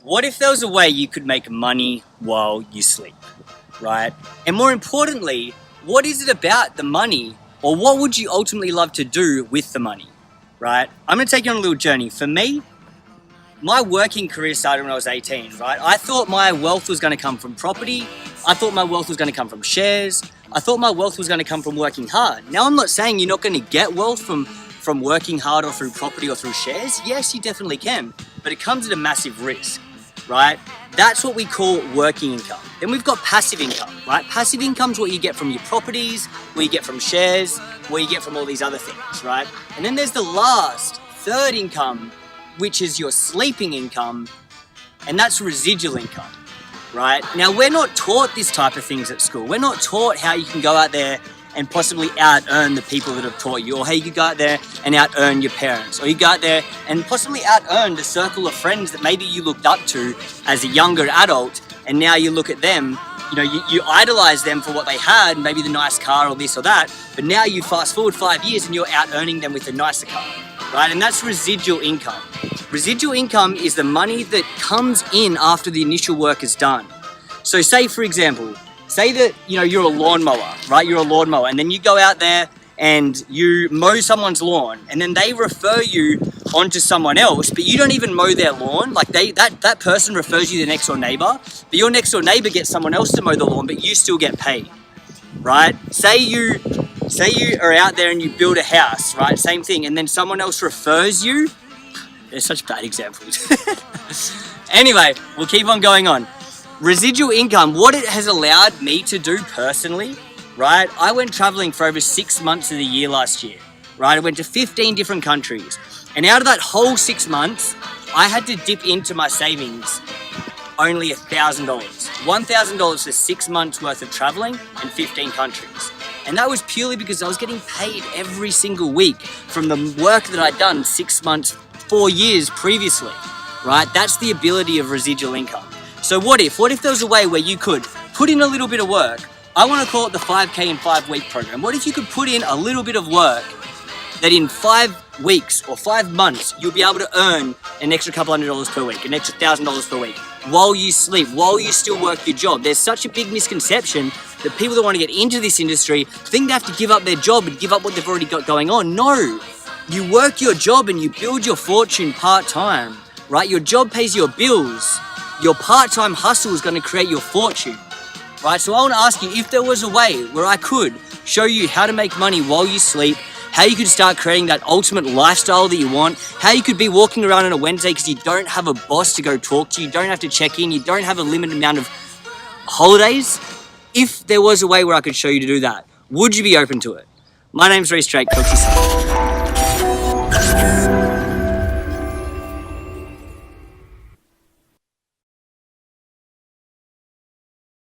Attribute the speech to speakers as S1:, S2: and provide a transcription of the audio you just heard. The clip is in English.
S1: What if there was a way you could make money while you sleep, right? And more importantly, what is it about the money, or what would you ultimately love to do with the money, right? I'm gonna take you on a little journey. For me, my working career started when I was 18, right? I thought my wealth was gonna come from property. I thought my wealth was gonna come from shares. I thought my wealth was gonna come from working hard. Now, I'm not saying you're not gonna get wealth from working hard or through property or through shares. Yes, you definitely can, but it comes at a massive risk, right? That's what we call working income. Then we've got passive income, right? Passive income is what you get from your properties, what you get from shares, what you get from all these other things, right? And then there's the last, third income, which is your sleeping income, and that's residual income, right? Now, we're not taught this type of things at school. We're not taught how you can go out there and possibly out-earn the people that have taught you, or how you could go out there and out-earn your parents, or you go out there and possibly out-earn the circle of friends that maybe you looked up to as a younger adult, and now you look at them, you idolize them for what they had, maybe the nice car or this or that, but now you fast forward 5 years and you're out-earning them with a nicer car, right? And that's residual income. Residual income is the money that comes in after the initial work is done. So say, for example, say that, you're a lawnmower, right? You're a lawnmower, and then you go out there and you mow someone's lawn, and then they refer you onto someone else, but you don't even mow their lawn. Like that person refers you to the next door neighbor, but your next door neighbor gets someone else to mow the lawn, but you still get paid, right? Say you are out there and you build a house, right? Same thing, and then someone else refers you. They're such bad examples. Anyway, we'll keep on going on. Residual income, what it has allowed me to do personally, right? I went traveling for over 6 months of the year last year, right? I went to 15 different countries. And out of that whole 6 months, I had to dip into my savings only $1,000. $1,000 for 6 months worth of traveling and 15 countries. And that was purely because I was getting paid every single week from the work that I'd done 6 months, 4 years previously, right? That's the ability of residual income. So what if there was a way where you could put in a little bit of work? I want to call it the 5K in 5 week program. What if you could put in a little bit of work that in 5 weeks or 5 months, you'll be able to earn an extra couple $100 per week, an extra $1,000 per week, while you sleep, while you still work your job. There's such a big misconception that people that want to get into this industry think they have to give up their job and give up what they've already got going on. No, you work your job and you build your fortune part-time, right? Your job pays your bills. Your part-time hustle is going to create your fortune, right? So I want to ask you, if there was a way where I could show you how to make money while you sleep, how you could start creating that ultimate lifestyle that you want, how you could be walking around on a Wednesday because you don't have a boss to go talk to, you don't have to check in, you don't have a limited amount of holidays. If there was a way where I could show you to do that, would you be open to it? My name's Reese Drake. Talk to you soon.